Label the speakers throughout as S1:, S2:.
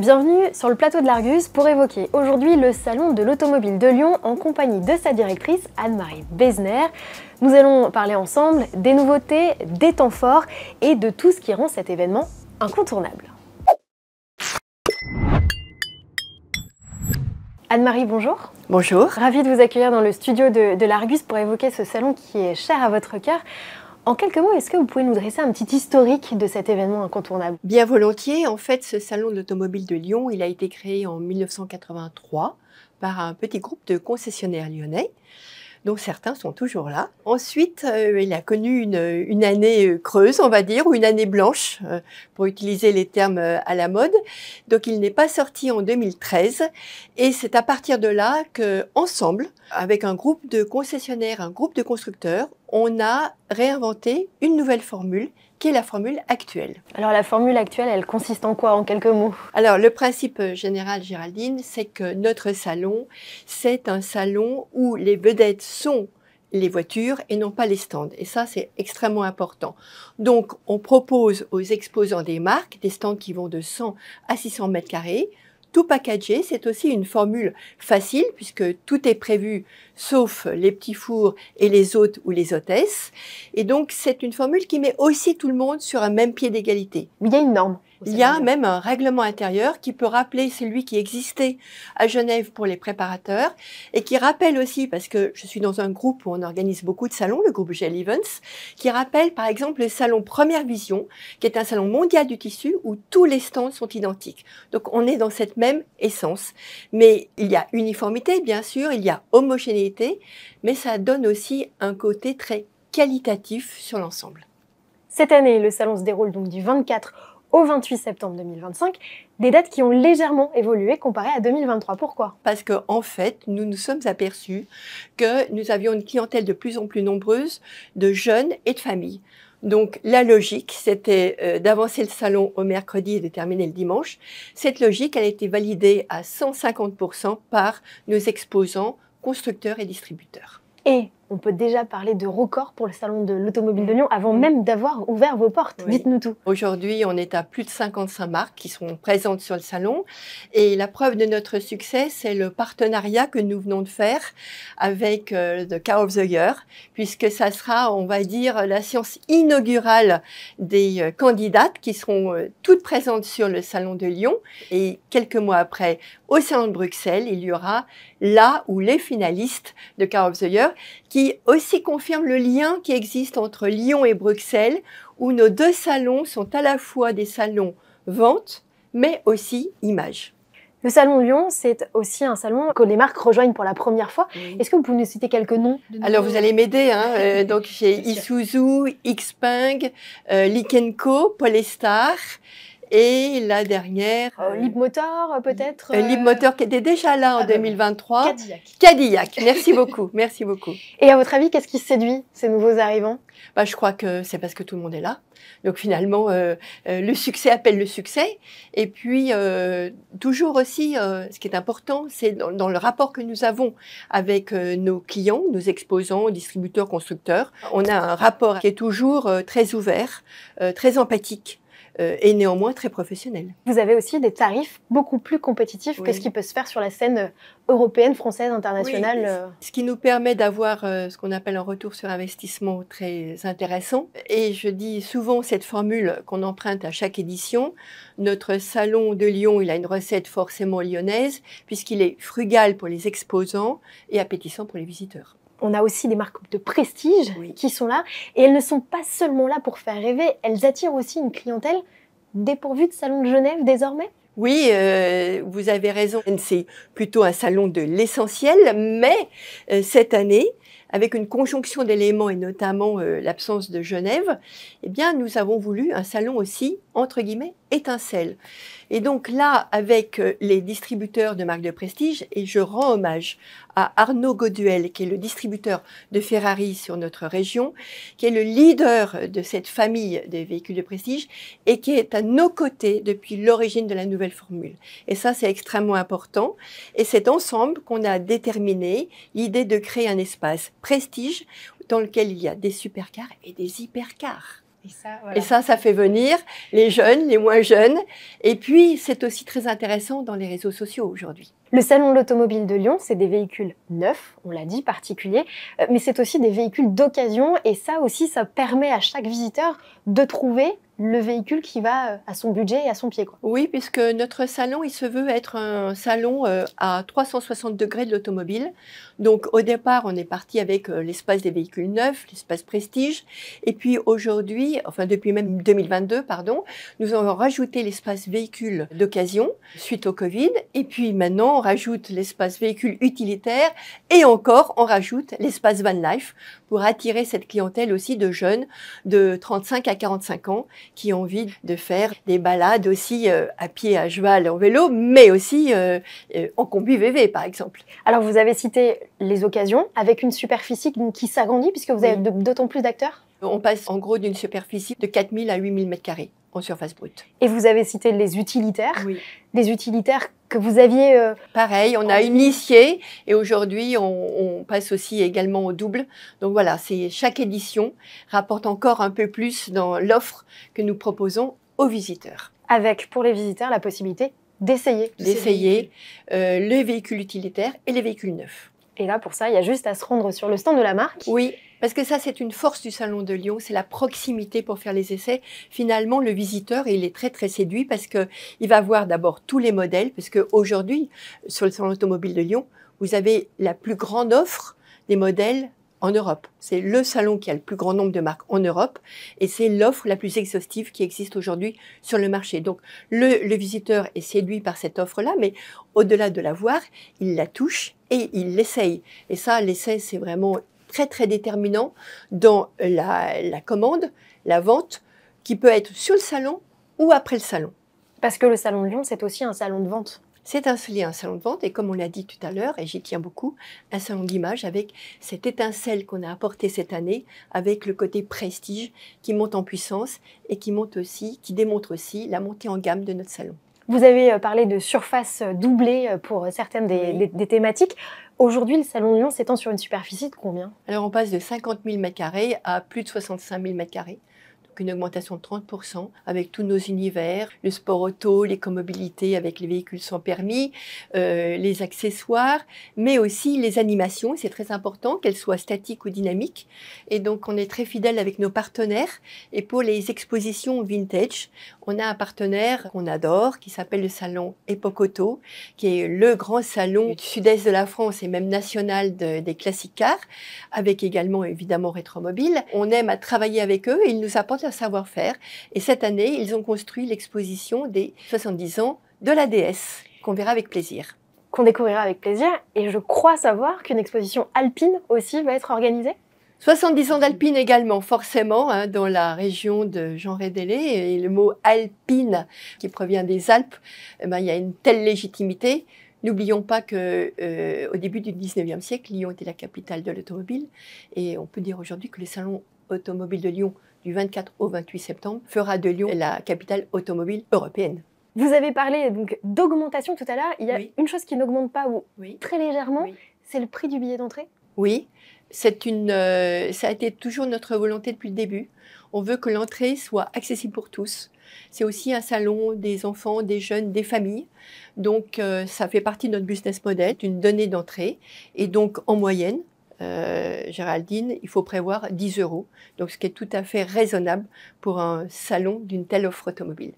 S1: Bienvenue sur le plateau de l'Argus pour évoquer aujourd'hui le salon de l'automobile de Lyon en compagnie de sa directrice Anne-Marie Besner. Nous allons parler ensemble des nouveautés, des temps forts et de tout ce qui rend cet événement incontournable. Anne-Marie, bonjour.
S2: Bonjour.
S1: Ravie de vous accueillir dans le studio de l'Argus pour évoquer ce salon qui est cher à votre cœur. En quelques mots, est-ce que vous pouvez nous dresser un petit historique de cet événement incontournable?
S2: Bien volontiers. En fait, ce salon de l'automobile de Lyon, il a été créé en 1983 par un petit groupe de concessionnaires lyonnais, dont certains sont toujours là. Ensuite, il a connu une année creuse, on va dire, ou une année blanche, pour utiliser les termes à la mode. Donc, il n'est pas sorti en 2013. Et c'est à partir de là qu'ensemble, avec un groupe de concessionnaires, un groupe de constructeurs, on a réinventé une nouvelle formule, qui est la formule actuelle.
S1: Alors la formule actuelle, elle consiste en quoi, en quelques mots?
S2: Alors le principe général, Géraldine, c'est que notre salon, c'est un salon où les vedettes sont les voitures et non pas les stands. Et ça, c'est extrêmement important. Donc, on propose aux exposants des marques, des stands qui vont de 100 à 600 mètres carrés, tout packagé. C'est aussi une formule facile puisque tout est prévu sauf les petits fours et les hôtes ou les hôtesses. Et donc, c'est une formule qui met aussi tout le monde sur un même pied d'égalité.
S1: Il y a une norme.
S2: Il y a même un règlement intérieur qui peut rappeler celui qui existait à Genève pour les préparateurs et qui rappelle aussi, parce que je suis dans un groupe où on organise beaucoup de salons, le groupe GL Events, qui rappelle par exemple le salon Première Vision, qui est un salon mondial du tissu où tous les stands sont identiques. Donc on est dans cette même essence. Mais il y a uniformité, bien sûr, il y a homogénéité, mais ça donne aussi un côté très qualitatif sur l'ensemble.
S1: Cette année, le salon se déroule donc du 24 au 28 septembre 2025, des dates qui ont légèrement évolué comparées à 2023. Pourquoi?
S2: Parce qu'en fait, nous nous sommes aperçus que nous avions une clientèle de plus en plus nombreuse de jeunes et de familles. Donc la logique, c'était d'avancer le salon au mercredi et de terminer le dimanche. Cette logique, elle a été validée à 150% par nos exposants, constructeurs et distributeurs.
S1: Et on peut déjà parler de record pour le salon de l'automobile de Lyon avant même d'avoir ouvert vos portes.
S2: Oui.
S1: Dites-nous tout.
S2: Aujourd'hui, on est à plus de 55 marques qui sont présentes sur le salon. Et la preuve de notre succès, c'est le partenariat que nous venons de faire avec The Car of the Year, puisque ça sera, on va dire, la séance inaugurale des candidates qui seront toutes présentes sur le salon de Lyon. Et quelques mois après, au salon de Bruxelles, il y aura là où les finalistes de Car of the Year qui aussi confirme le lien qui existe entre Lyon et Bruxelles, où nos deux salons sont à la fois des salons vente, mais aussi image.
S1: Le salon Lyon, c'est aussi un salon que les marques rejoignent pour la première fois. Oui. Est-ce que vous pouvez nous citer quelques noms?
S2: Alors, vous allez m'aider. Hein, donc, j'ai Isuzu, Xpeng, Lichenco, Polestar. Et la dernière...
S1: Leapmotor, peut-être
S2: Leapmotor qui était déjà là en 2023.
S1: Cadillac.
S2: Cadillac, merci beaucoup, merci beaucoup.
S1: Et à votre avis, qu'est-ce qui séduit ces nouveaux arrivants?
S2: Je crois que c'est parce que tout le monde est là. Donc finalement, le succès appelle le succès. Et puis, toujours aussi, ce qui est important, c'est dans le rapport que nous avons avec nos clients, nos exposants, distributeurs, constructeurs. On a un rapport qui est toujours très ouvert, très empathique. Et néanmoins très professionnel.
S1: Vous avez aussi des tarifs beaucoup plus compétitifs que ce qui peut se faire sur la scène européenne, française, internationale.
S2: Oui, ce qui nous permet d'avoir ce qu'on appelle un retour sur investissement très intéressant. Et je dis souvent cette formule qu'on emprunte à chaque édition. Notre salon de Lyon, il a une recette forcément lyonnaise, puisqu'il est frugal pour les exposants et appétissant pour les visiteurs.
S1: On a aussi des marques de prestige qui sont là. Et elles ne sont pas seulement là pour faire rêver, elles attirent aussi une clientèle dépourvue de salon de Genève désormais.
S2: Oui, vous avez raison. C'est plutôt un salon de l'essentiel, mais cette année, avec une conjonction d'éléments et notamment l'absence de Genève, eh bien, nous avons voulu un salon aussi, entre guillemets, étincelle. Et donc là, avec les distributeurs de marques de prestige, et je rends hommage à Arnaud Goduel, qui est le distributeur de Ferrari sur notre région, qui est le leader de cette famille des véhicules de prestige et qui est à nos côtés depuis l'origine de la nouvelle formule. Et ça, c'est extrêmement important. Et c'est ensemble qu'on a déterminé l'idée de créer un espace prestige dans lequel il y a des supercars et des hypercars. Et ça fait venir les jeunes, les moins jeunes. Et puis, c'est aussi très intéressant dans les réseaux sociaux aujourd'hui.
S1: Le Salon de l'Automobile de Lyon, c'est des véhicules neufs, on l'a dit, particuliers, mais c'est aussi des véhicules d'occasion. Et ça aussi, ça permet à chaque visiteur de trouver le véhicule qui va à son budget et à son pied, quoi.
S2: Oui, puisque notre salon, il se veut être un salon à 360 degrés de l'automobile. Donc au départ, on est parti avec l'espace des véhicules neufs, l'espace prestige. Et puis aujourd'hui, enfin depuis même 2022, pardon, nous avons rajouté l'espace véhicule d'occasion suite au Covid. Et puis maintenant, on rajoute l'espace véhicule utilitaire et encore, on rajoute l'espace van life pour attirer cette clientèle aussi de jeunes de 35 à 45 ans qui ont envie de faire des balades aussi à pied, à cheval, en vélo, mais aussi en combi VV, par exemple.
S1: Alors, vous avez cité les occasions, avec une superficie qui s'agrandit, puisque vous avez d'autant plus d'acteurs.
S2: On passe en gros d'une superficie de 4 000 à 8 000 m² en surface brute.
S1: Et vous avez cité les utilitaires,
S2: oui.
S1: Des utilitaires que vous aviez...
S2: Pareil, on a initié et aujourd'hui on passe aussi également au double. Donc voilà, chaque édition rapporte encore un peu plus dans l'offre que nous proposons aux visiteurs.
S1: Avec pour les visiteurs la possibilité d'essayer.
S2: Les véhicules utilitaires et les véhicules neufs.
S1: Et là, pour ça, il y a juste à se rendre sur le stand de la marque.
S2: Oui, parce que ça, c'est une force du Salon de Lyon, c'est la proximité pour faire les essais. Finalement, le visiteur, il est très, très séduit parce qu'il va voir d'abord tous les modèles, parce qu'aujourd'hui, sur le Salon automobile de Lyon, vous avez la plus grande offre des modèles en Europe. C'est le salon qui a le plus grand nombre de marques en Europe et c'est l'offre la plus exhaustive qui existe aujourd'hui sur le marché. Donc, le visiteur est séduit par cette offre-là, mais au-delà de la voir, il la touche et il l'essaye. Et ça, l'essai, c'est vraiment très, très déterminant dans la commande, la vente, qui peut être sur le salon ou après le salon.
S1: Parce que le Salon de Lyon, c'est aussi un salon de vente.
S2: C'est un salon de vente et comme on l'a dit tout à l'heure, et j'y tiens beaucoup, un salon d'image avec cette étincelle qu'on a apportée cette année, avec le côté prestige qui monte en puissance et qui démontre aussi la montée en gamme de notre salon.
S1: Vous avez parlé de surface doublée pour certaines des thématiques. Aujourd'hui, le Salon de Lyon s'étend sur une superficie de combien?
S2: Alors on passe de 50 000 m² à plus de 65 000 m². Une augmentation de 30% avec tous nos univers, le sport auto, l'écomobilité avec les véhicules sans permis, les accessoires, mais aussi les animations. C'est très important qu'elles soient statiques ou dynamiques. Et donc, on est très fidèle avec nos partenaires. Et pour les expositions vintage, on a un partenaire qu'on adore qui s'appelle le salon Époque Auto, qui est le grand salon du sud-est de la France et même national des classiques cars, avec également évidemment Rétromobile. On aime à travailler avec eux et ils nous apportent leur savoir-faire. Et cette année, ils ont construit l'exposition des 70 ans de la DS, qu'on verra avec plaisir.
S1: Qu'on découvrira avec plaisir. Et je crois savoir qu'une exposition alpine aussi va être organisée.
S2: 70 ans d'Alpine également, forcément, hein, dans la région de Jean Rédélé. Et le mot alpine, qui provient des Alpes, il y a une telle légitimité. N'oublions pas qu'au début du 19e siècle, Lyon était la capitale de l'automobile. Et on peut dire aujourd'hui que le Salon automobile de Lyon, du 24 au 28 septembre, fera de Lyon la capitale automobile européenne.
S1: Vous avez parlé donc d'augmentation tout à l'heure. Il y a une chose qui n'augmente pas ou très légèrement, c'est le prix du billet d'entrée.
S2: Oui, ça a été toujours notre volonté depuis le début. On veut que l'entrée soit accessible pour tous. C'est aussi un salon des enfants, des jeunes, des familles. Donc, ça fait partie de notre business model, d'une donnée d'entrée. Et donc, en moyenne, Géraldine, il faut prévoir 10 €. Donc, ce qui est tout à fait raisonnable pour un salon d'une telle offre automobile.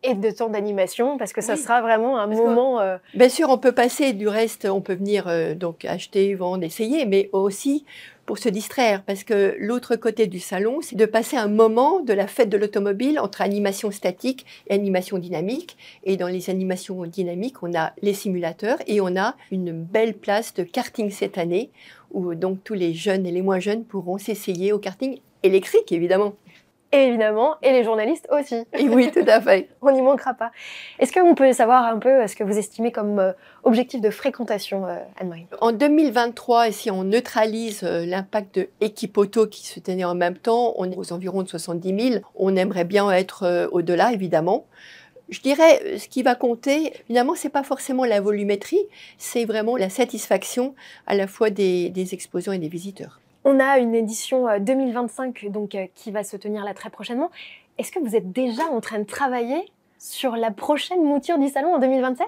S1: Et de temps d'animation, parce que ça sera vraiment un moment...
S2: Bien sûr, on peut passer du reste, on peut venir donc acheter, vendre, essayer, mais aussi pour se distraire, parce que l'autre côté du salon, c'est de passer un moment de la fête de l'automobile entre animation statique et animation dynamique. Et dans les animations dynamiques, on a les simulateurs et on a une belle place de karting cette année, où donc tous les jeunes et les moins jeunes pourront s'essayer au karting électrique, évidemment.
S1: Évidemment, et les journalistes aussi.
S2: Et oui, tout à fait.
S1: On n'y manquera pas. Est-ce qu'on peut savoir un peu ce que vous estimez comme objectif de fréquentation, Anne-Marie?
S2: En 2023, et si on neutralise l'impact de Équipe Auto qui se tenait en même temps, on est aux environs de 70 000. On aimerait bien être au-delà, évidemment. Je dirais, ce qui va compter, évidemment, c'est pas forcément la volumétrie, c'est vraiment la satisfaction à la fois des exposants et des visiteurs.
S1: On a une édition 2025 donc, qui va se tenir là très prochainement. Est-ce que vous êtes déjà en train de travailler sur la prochaine mouture du salon en 2027 ?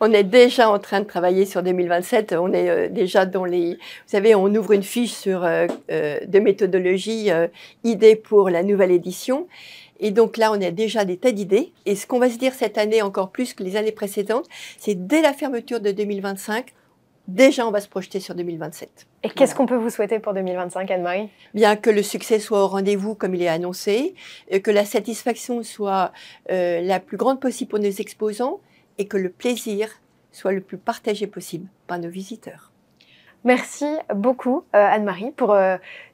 S2: On est déjà en train de travailler sur 2027. On est déjà dans les... Vous savez, on ouvre une fiche sur de méthodologie idées pour la nouvelle édition. Et donc là, on a déjà des tas d'idées. Et ce qu'on va se dire cette année, encore plus que les années précédentes, c'est dès la fermeture de 2025, déjà on va se projeter sur 2027.
S1: Et qu'est-ce qu'on peut vous souhaiter pour 2025, Anne-Marie ?
S2: Bien que le succès soit au rendez-vous comme il est annoncé, que la satisfaction soit la plus grande possible pour nos exposants, et que le plaisir soit le plus partagé possible par nos visiteurs.
S1: Merci beaucoup Anne-Marie pour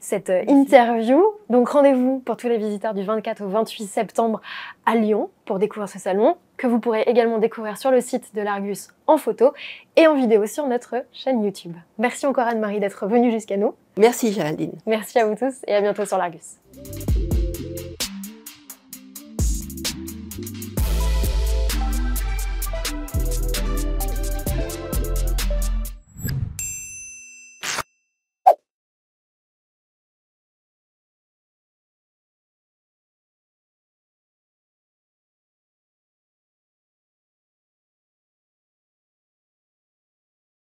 S1: cette interview. Donc rendez-vous pour tous les visiteurs du 24 au 28 septembre à Lyon pour découvrir ce salon que vous pourrez également découvrir sur le site de l'Argus en photo et en vidéo sur notre chaîne YouTube. Merci encore Anne-Marie d'être venue jusqu'à nous.
S2: Merci Géraldine.
S1: Merci à vous tous et à bientôt sur l'Argus.